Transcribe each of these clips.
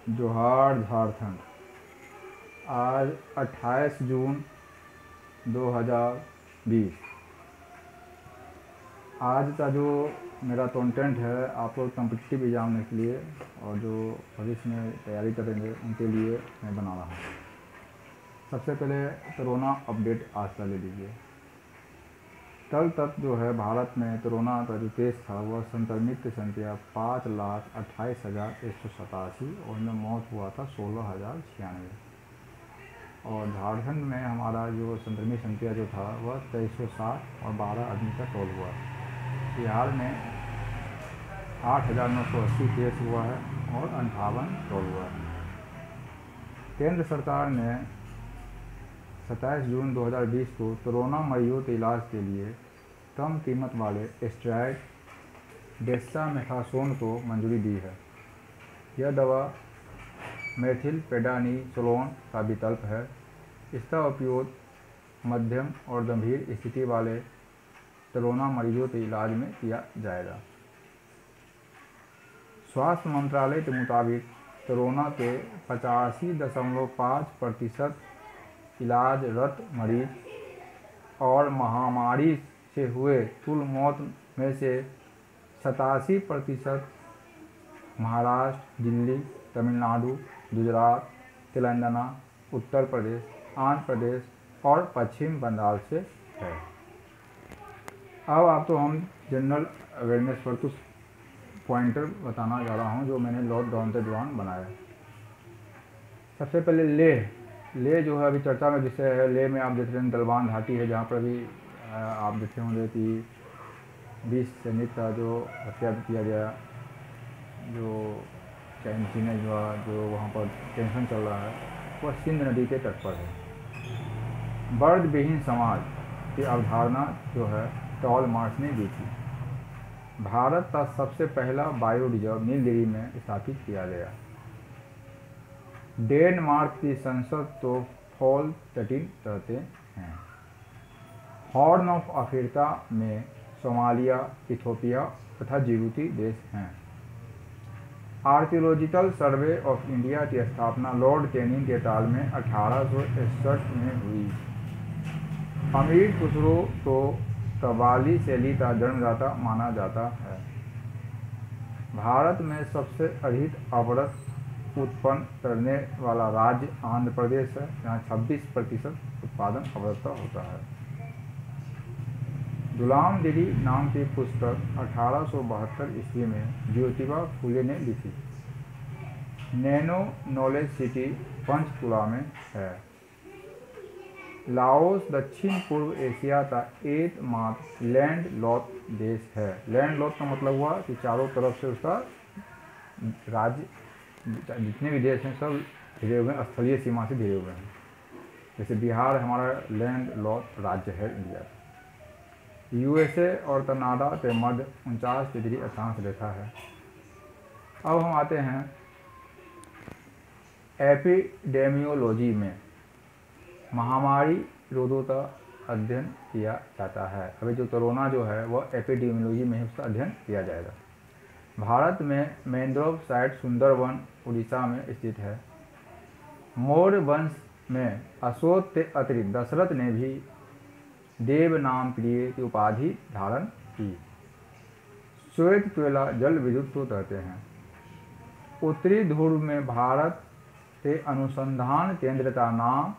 जोहार झारखंड। आज 28 जून 2020। आज का जो मेरा कंटेंट है आप लोग कॉम्पिटिटिव एग्जाम के लिए और जो भविष्य में तैयारी करेंगे उनके लिए मैं बना रहा हूँ। सबसे पहले कोरोना अपडेट आज का ले लीजिए। कल तक जो है भारत में कोरोना का जो केस था वह संक्रमित की संख्या 5,28,187 और उनमें मौत हुआ था 16,096। और झारखंड में हमारा जो संक्रमित संख्या जो था वह 2360 और 12 आदमी का टोल हुआ। बिहार में 8,980 केस हुआ है और 58 टोल हुआ है। केंद्र सरकार ने 27 जून 2020 को कोरोना मरीजों के इलाज के लिए कम कीमत वाले स्टेरॉयड डेक्सामेथासोन को मंजूरी दी है। यह दवा मेथिलपेडानिसोलोन का विकल्प है। इसका उपयोग मध्यम और गंभीर स्थिति वाले कोरोना मरीजों के इलाज में किया जाएगा। स्वास्थ्य मंत्रालय के मुताबिक कोरोना के 85.5% इलाजरत मरीज और महामारी से हुए कुल मौत में से 87% महाराष्ट्र, दिल्ली, तमिलनाडु, गुजरात, तेलंगाना, उत्तर प्रदेश, आंध्र प्रदेश और पश्चिम बंगाल से है। अब आपको हम जनरल अवेयरनेस पर कुछ पॉइंटर बताना जा रहा हूँ जो मैंने लॉकडाउन के दौरान बनाया। सबसे पहले लेह जो है अभी चर्चा में विषय है। लेह में आप देख रहे हैं गलवान घाटी है, जहाँ पर अभी आप देखे होंगे कि 20 सैनिक का जो हत्या किया गया, जो कैंटीन जो वहाँ पर टेंशन चल रहा है वह सिंध नदी के तट पर है। वर्ग विहीन समाज की अवधारणा जो है कार्ल मार्क्स ने दी थी। भारत का सबसे पहला बायो रिजर्व नीलगिरी में स्थापित किया गया। डेनमार्क की संसद तो फोल्कटेटिन कहते हैं। हॉर्न ऑफ अफ्रीका में सोमालिया, इथियोपिया तथा जिबूती देश हैं। आर्कियोलॉजिकल सर्वे ऑफ इंडिया की स्थापना लॉर्ड कैनिंग के काल में 1861 में हुई। अमीर खुसरो को कव्वाली शैली का जन्मदाता माना जाता है। भारत में सबसे अधिक अवरक्त उत्पन्न करने वाला राज्य आंध्र प्रदेश है, जहाँ 26% उत्पादन अवरक्त का होता है। गुलामगिरी नाम की पुस्तक 1872 ईस्वी में ज्योतिबा फुले ने लिखी। नैनो नॉलेज सिटी पंचकुला में है। लाओस दक्षिण पूर्व एशिया का एकमात्र लैंड लॉक देश है। लैंड लॉक का मतलब हुआ कि चारों तरफ से उसका राज्य, जितने भी देश हैं सब घिरे हुए हैं, स्थलीय सीमा से घिरे हुए हैं। जैसे बिहार हमारा लैंड लॉक राज्य है इंडिया का। यूएसए और कनाडा के मध्य 49 डिग्री अक्षांश रेखा है। अब हम आते हैं एपिडेमियोलॉजी में। महामारी रोगों का अध्ययन किया जाता है। अभी जो कोरोना जो है वह एपिडेमियोलॉजी में उसका अध्ययन किया जाएगा। भारत में मैंग्रोव साइट सुंदरवन उड़ीसा में स्थित है। मौर्य वंश में अशोक के अतिरिक्त दशरथ ने भी देव नाम प्रिय की उपाधि धारण की। श्वेत कोयला जल विद्युत को कहते हैं। उत्तरी ध्रुव में भारत के अनुसंधान केंद्र का नाम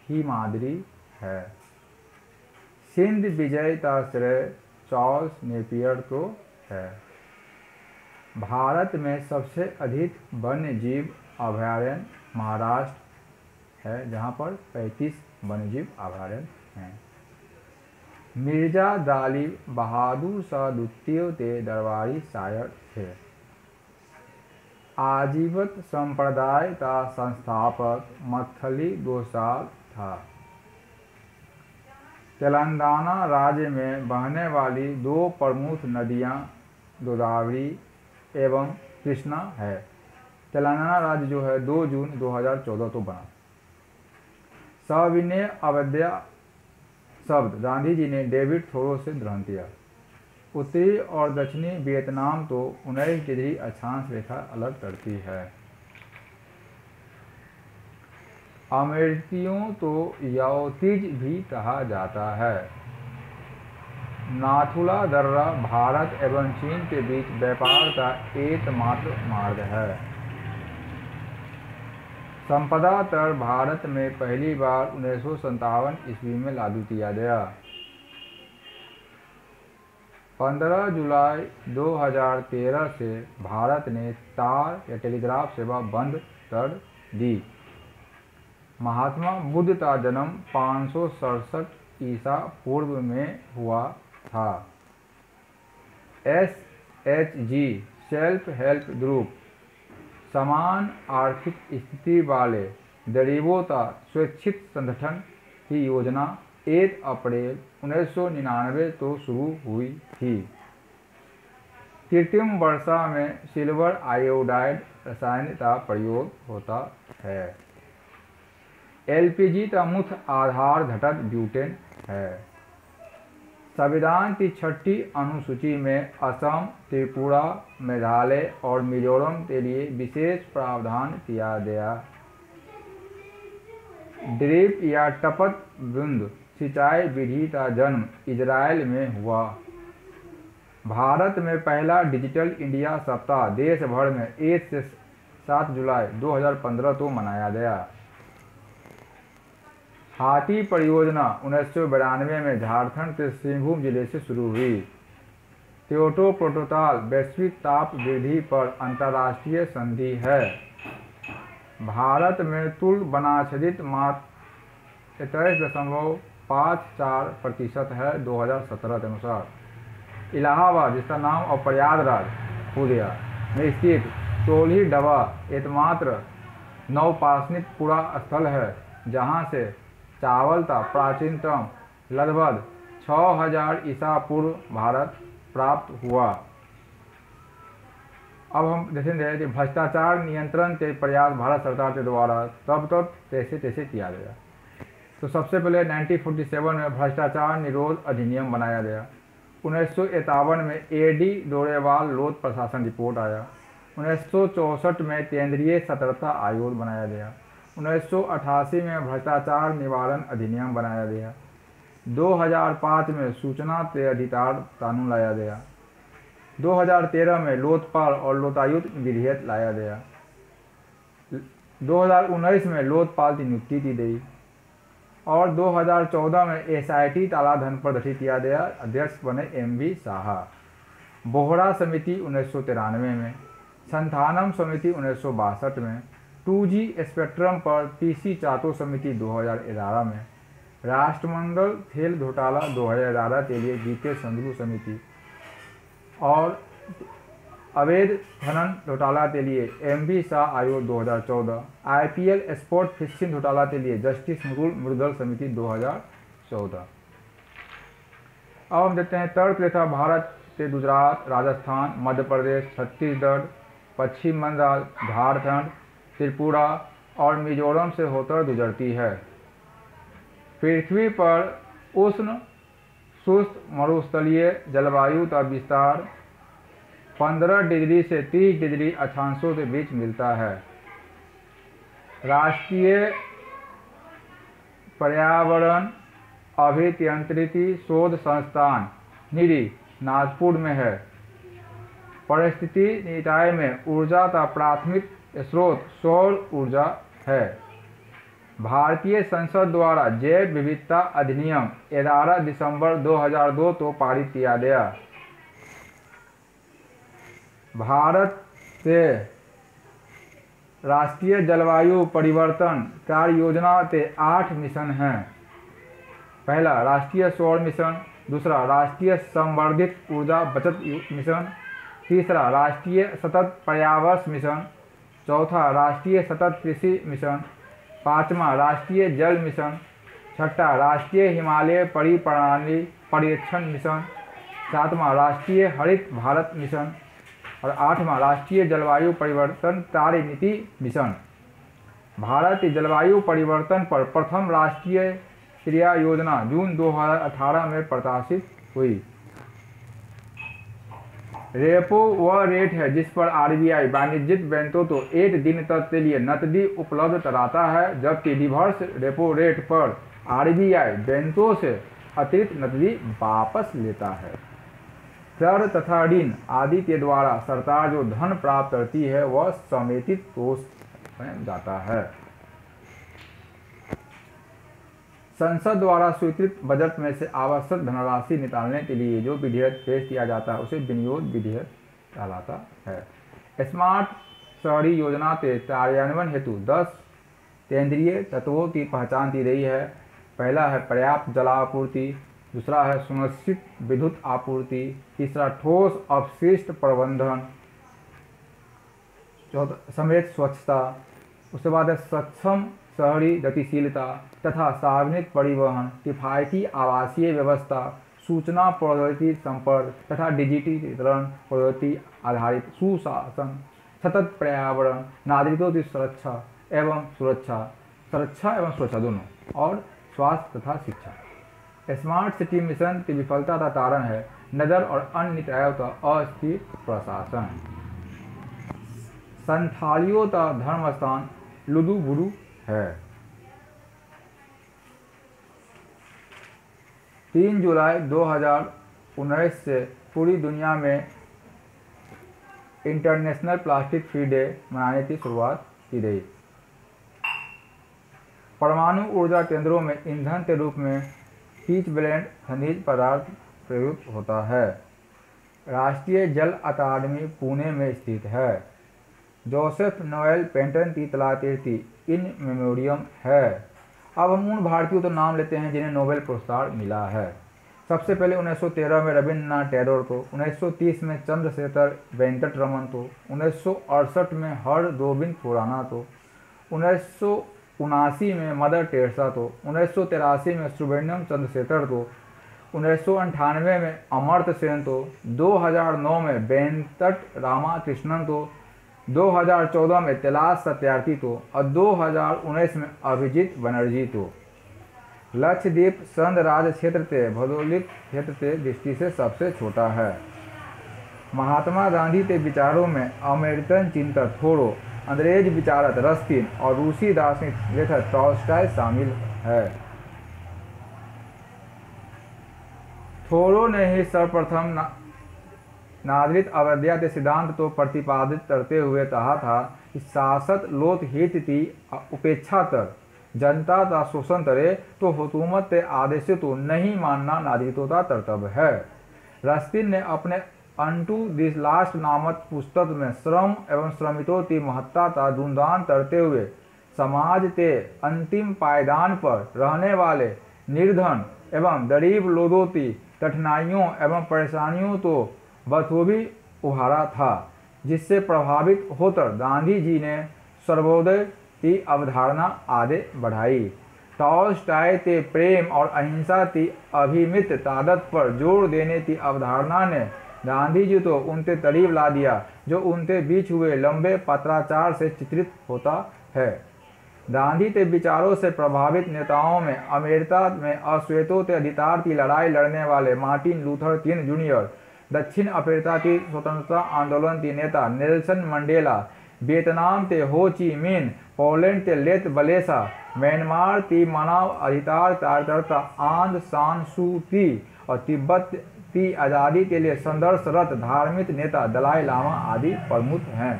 हिमाद्री है। सिंध विजय का श्रेय चार्ल्स नेपियर को है। भारत में सबसे अधिक वन्य जीव अभयारण्य महाराष्ट्र है, जहाँ पर 35 वन्य जीव अभयारण्य हैं। मिर्जा गालिब बहादुर शाह द्वितीय के दरबारी शायर थे। आजीवत संप्रदाय का संस्थापक मत्थली गोसाल था। तेलंगाना राज्य में बहने वाली दो प्रमुख नदियाँ गोदावरी एवं कृष्णा है। तेलंगाना राज्य जो है 2 जून 2014 को बना। सविनय अवध्या शब्द गांधी जी ने डेविड थोरो से ग्रहण किया। उत्तरी और दक्षिणी वियतनाम तो 19 डिग्री अक्षांश रेखा अलग करती है। अमेरिकियों तो याओतीज भी कहा जाता है। नाथुला दर्रा भारत एवं चीन के बीच व्यापार का एकमात्र मार्ग है। संपदा कर भारत में पहली बार 1957 ईस्वी में लागू किया गया। 15 जुलाई 2013 से भारत ने तार या टेलीग्राफ सेवा बंद कर दी। महात्मा बुद्ध का जन्म 567 ईसा पूर्व में हुआ था। SHG सेल्फ हेल्प ग्रुप समान आर्थिक स्थिति वाले गरीबों का स्वैच्छिक संगठन की योजना 1 अप्रैल 1999 तो शुरू हुई थी। कृत्रिम वर्षा में सिल्वर आयोडाइड रसायन का प्रयोग होता है। LPG का मुख्य आधार घटक ब्यूटेन है। संविधान की 6ठी अनुसूची में असम, त्रिपुरा, मेघालय और मिजोरम के लिए विशेष प्रावधान किया गया। ड्रिप या टपक बूंद सिंचाई विधि का जन्म इजराइल में हुआ। भारत में पहला डिजिटल इंडिया सप्ताह देश भर में 1 से 7 जुलाई 2015 को मनाया गया। हाथी परियोजना 1992 में झारखंड के सिंहभूम जिले से शुरू हुई। क्योटो प्रोटोकॉल वैश्विक ताप वृद्धि पर अंतर्राष्ट्रीय संधि है। भारत में तुल बनाच्छादित मात्र 23.54% है 2017 के अनुसार। इलाहाबाद, जिसका नाम अब प्रयागराज हो गया, में स्थित चोली डबा एकमात्र नवपाषाणिक पुरा स्थल है जहाँ से चावल का प्राचीनतम लगभग 6000 ईसा पूर्व भारत प्राप्त हुआ। अब हम देखेंगे कि भ्रष्टाचार नियंत्रण के प्रयास भारत सरकार के द्वारा तब तैसे किया गया। तो सबसे पहले 1947 में भ्रष्टाचार निरोध अधिनियम बनाया गया। 1951 में AD डोरेवाल लोध प्रशासन रिपोर्ट आया। 1964 में केंद्रीय सतर्कता आयोग बनाया गया। 1988 में भ्रष्टाचार निवारण अधिनियम बनाया गया। 2005 में सूचना के अधिकार कानून लाया गया। 2013 में लोकपाल और लोकायुक्त विधेयक लाया गया। 2019 में लोकपाल की नियुक्ति की गई और 2014 में SIT कालाधन पर गठित किया गया। अध्यक्ष बने MV साहा। बोहरा समिति 1993 में, संथानम समिति 1962 में, 2G स्पेक्ट्रम पर PC चाटो समिति 2011 में, राष्ट्रमंडल खेल घोटाला 2011 के लिए GK संधू समिति और अवैध खनन घोटाला के लिए MV शाह आयोग 2014, IPL स्पोर्ट फिक्सिंग घोटाला के लिए जस्टिस मुरुगल समिति 2014। अब हम देखते हैं थर्ड प्लेस था भारत के गुजरात, राजस्थान, मध्य प्रदेश, छत्तीसगढ़, पश्चिम बंगाल, झारखंड, त्रिपुरा और मिजोरम से होकर गुजरती है। पृथ्वी पर उष्ण शुष्क मरुस्थलीय जलवायु का विस्तार 15 डिग्री से 30 डिग्री अक्षांशों के बीच मिलता है। राष्ट्रीय पर्यावरण अभियांत्रिकी शोध संस्थान निरी नागपुर में है। परिस्थिति निकाय में ऊर्जा का प्राथमिक स्रोत सौर ऊर्जा है। भारतीय संसद द्वारा जैव विविधता अधिनियम 11 दिसंबर 2002 को पारित किया गया। भारत से राष्ट्रीय जलवायु परिवर्तन कार्य योजना के 8 मिशन हैं। पहला राष्ट्रीय सौर मिशन, दूसरा राष्ट्रीय संवर्धित ऊर्जा बचत मिशन, तीसरा राष्ट्रीय सतत पर्यावरण मिशन, चौथा राष्ट्रीय सतत कृषि मिशन, पाँचवा राष्ट्रीय जल मिशन, छठा राष्ट्रीय हिमालय परिप्रणाली पर्यवेक्षण मिशन, सातवां राष्ट्रीय हरित भारत मिशन और आठवां राष्ट्रीय जलवायु परिवर्तन कार्यनीति मिशन। भारत की जलवायु परिवर्तन पर प्रथम राष्ट्रीय क्रिया योजना जून 2018 में प्रकाशित हुई। रेपो वह रेट है जिस पर आरबीआई वाणिज्यिक बैंकों को 1 दिन तक के लिए नकदी उपलब्ध कराता है, जबकि रिवर्स रेपो रेट पर आरबीआई बैंकों से अतिरिक्त नकदी वापस लेता है। कर तथा ऋण आदि के द्वारा सरकार जो धन प्राप्त करती है वह समेकित कोष में जाता है। संसद द्वारा स्वीकृत बजट में से आवश्यक धनराशि निकालने के लिए जो विधेयक पेश किया जाता है उसे विनियोग विधेयक कहलाता है। स्मार्ट शहरी योजना के कार्यान्वयन हेतु 10 केंद्रीय तत्वों की पहचान की गई है। पहला है पर्याप्त जलापूर्ति, दूसरा है सुनिश्चित विद्युत आपूर्ति, तीसरा ठोस अपशिष्ट प्रबंधन, चौथा समेत स्वच्छता, उसके बाद है सक्षम शहरी गतिशीलता तथा सार्वजनिक परिवहन, किफायती आवासीय व्यवस्था, सूचना प्रौद्योगिकी संपर्क तथा डिजिटलीकरण प्रौद्योगिकी आधारित सुशासन, सतत पर्यावरण, नागरिकों की सुरक्षा एवं सुरक्षा दोनों, और स्वास्थ्य तथा शिक्षा। स्मार्ट सिटी मिशन की विफलता का कारण है नगर और अन्य निकायों का अस्थिर प्रशासन। संथालियों का धर्म स्थान लुदुबुरु है। 3 जुलाई 2019 से पूरी दुनिया में इंटरनेशनल प्लास्टिक फ्री डे मनाने की शुरुआत की गई। परमाणु ऊर्जा केंद्रों में ईंधन के रूप में पीच ब्लेंड खनिज पदार्थ प्रयुक्त होता है। राष्ट्रीय जल अकादमी पुणे में स्थित है। जोसेफ नोएल पेंटन की कलाकृति इन मेमोरियम है। अब हम उन भारतीयों तो नाम लेते हैं जिन्हें नोबेल पुरस्कार मिला है। सबसे पहले 1913 में रविन्द्रनाथ टैगोर को, 1930 में चंद्रशेखर वेंकट रमन को, 1968 में हरगोविंद खुराना को, 1979 में मदर टेरेसा को, 1983 में सुब्रमण्यम चंद्रशेखर को, 1998 में अमर्त्य सेन को, 2009 में वेंकट रामाकृष्णन को, 2014 में कैलाश सत्यार्थी को और 2019 में अभिजीत बनर्जी को। लक्षद्वीप संघ राज्य क्षेत्र के भौगोलिक क्षेत्र के दृष्टि से सबसे छोटा है। महात्मा गांधी के विचारों में अमेरिकन चिंतक थोरो, अंग्रेज विचारक रस्किन और रूसी दार्शनिक लेखक टॉल्स्टॉय शामिल है। थोरो ने ही सर्वप्रथम नागरिक अवज्ञा के सिद्धांत को प्रतिपादित करते हुए कहा था कि शासक लोकहित की उपेक्षा कर जनता का शोषण करे तो हुकूमत के आदेश को नहीं मानना नागरिकों का कर्तव्य है। रस्किन ने अपने अनटू दिस लास्ट नामक पुस्तक में श्रम एवं श्रमिकों की महत्ता का गुणगान करते हुए समाज के अंतिम पायदान पर रहने वाले निर्धन एवं गरीब लोगों की कठिनाइयों एवं परेशानियों को बखूबी उभारा था, जिससे प्रभावित होकर गांधी जी ने सर्वोदय की अवधारणा आगे बढ़ाई। टॉल्स्टॉय के प्रेम और अहिंसा की अभिमित ताकत पर जोर देने की अवधारणा ने गांधी जी को उनके करीब ला दिया, जो उनके बीच हुए लंबे पत्राचार से चित्रित होता है। गांधी के विचारों से प्रभावित नेताओं में अमेरिका में अश्वेतों के अधिकार की लड़ाई लड़ने वाले मार्टिन लूथर किंग जूनियर, दक्षिण अफ्रीका की स्वतंत्रता आंदोलन के नेता नेल्सन मंडेला, वियतनाम के हो ची मिन, पोलैंड के लेच वलेसा, म्यांमार की मानव अधिकार कार्यकर्ता आंग सान सू की और तिब्बत की आज़ादी के लिए संघर्षरत धार्मिक नेता दलाई लामा आदि प्रमुख हैं।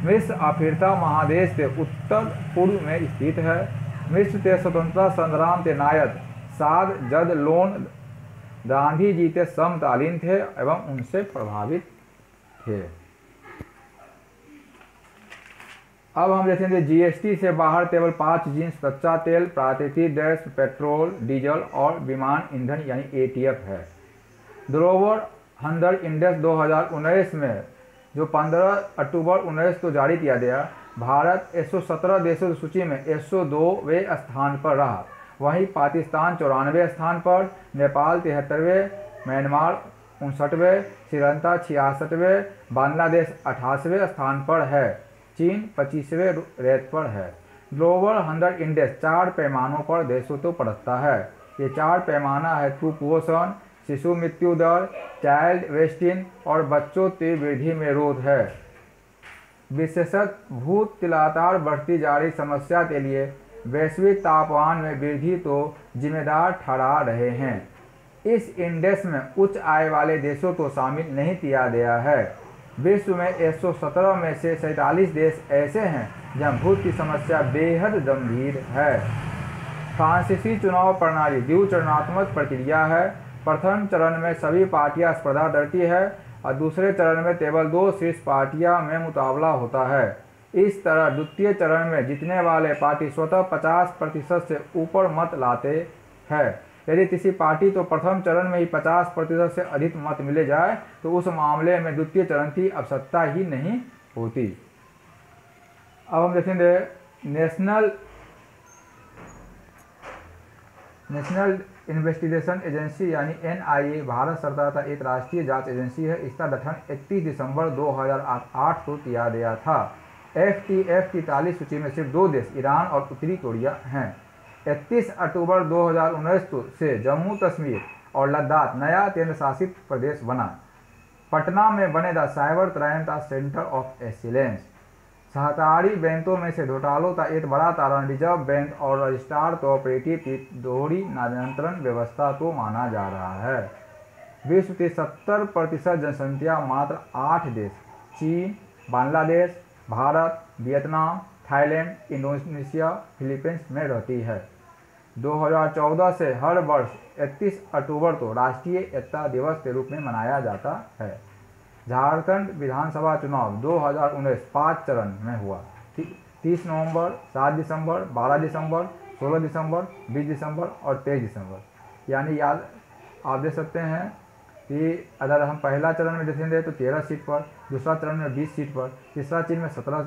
मिस्र अफ्रीका महादेश के उत्तर पूर्व में स्थित है। मिस्र के स्वतंत्रता संग्राम के नायक साद जद लोन गांधी जी के समकालीन थे एवं उनसे प्रभावित थे। अब हम देखेंगे जीएसटी से बाहर केवल 5 जिन्स कच्चा तेल, प्राकृतिक गैस, पेट्रोल, डीजल और विमान ईंधन यानी एटीएफ है। ग्लोबल हंड्रेड इंडेक्स 2019 में जो 15 अक्टूबर 19 को जारी किया गया, भारत 117 देशों की सूची में 102वें स्थान पर रहा। वहीं पाकिस्तान 94वें स्थान पर, नेपाल 73वें, म्यांमार 59वें, श्रीलंका 66वें, बांग्लादेश 88वें स्थान पर है, चीन 25वें रैंक पर है। ग्लोबल 100 इंडेक्स 4 पैमानों पर देशों को परखता है। ये 4 पैमाना है कुपोषण, शिशु मृत्यु दर, चाइल्ड वेस्टिंग और बच्चों की वृद्धि में रोध है। विशेषज्ञ भूत लगातार बढ़ती जा रही समस्या के लिए वैश्विक तापमान में वृद्धि को जिम्मेदार ठहरा रहे हैं। इस इंडेक्स में उच्च आय वाले देशों को शामिल नहीं किया गया है। विश्व में 117 में से 47 देश ऐसे हैं जहां भूत की समस्या बेहद गंभीर है। फ्रांसीसी चुनाव प्रणाली द्विचरणात्मक प्रक्रिया है। प्रथम चरण में सभी पार्टियां स्पर्धा करती है और दूसरे चरण में केवल 2 शीर्ष पार्टियां में मुकाबला होता है। इस तरह द्वितीय चरण में जीतने वाले पार्टी स्वतः 50% से ऊपर मत लाते हैं। यदि किसी पार्टी तो प्रथम चरण में ही 50% से अधिक मत मिले जाए तो उस मामले में द्वितीय चरण की आवश्यकता ही नहीं होती। अब हम देखेंगे नेशनल इन्वेस्टिगेशन एजेंसी यानी NIA भारत सरकार का एक राष्ट्रीय जांच एजेंसी है। इसका गठन 31 दिसंबर 2008 को किया गया था। FTF की काली सूची में सिर्फ 2 देश ईरान और उत्तरी कोरिया हैं। 31 अक्टूबर 2019 से जम्मू कश्मीर और लद्दाख नया केंद्र शासित प्रदेश बना। पटना में बनेगा साइबर क्राइम का सेंटर ऑफ एक्सीलेंस। सहकारी बैंकों में से घोटालों का एक बड़ा कारण रिजर्व बैंक और रजिस्ट्रार कोऑपरेटिव की दोहरी नियंत्रण व्यवस्था को माना जा रहा है। विश्व की 70% जनसंख्या मात्र 8 देश चीन, Bangladesh, Bharat, Vietnam, Thailand, Indonesia, Philippines में रहती है। 2014 से हर वर्ष 31 अक्टूबर को राष्ट्रीय एकता दिवस के रूप में मनाया जाता है। झारखंड विधानसभा चुनाव 2019 5 चरण में हुआ। 30 नवंबर, 7 दिसंबर, 12 दिसंबर, 16 दिसंबर, 20 दिसंबर और 23 दिसंबर। यानी याद आप देख सकते हैं कि अगर हम पहला चरण में देखेंगे तो 13 सीट पर, दूसरा चरण में 20 सीट पर, तीसरा चरण में 17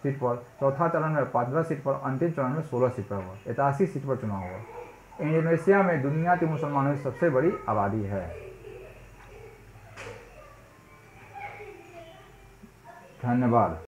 सीट पर, चौथा चरण में 15 सीट पर, अंतिम चरण में 16 सीट पर हुआ। 81 सीट पर चुनाव हुआ। इंडोनेशिया में दुनिया के मुसलमानों की सबसे बड़ी आबादी है। धन्यवाद।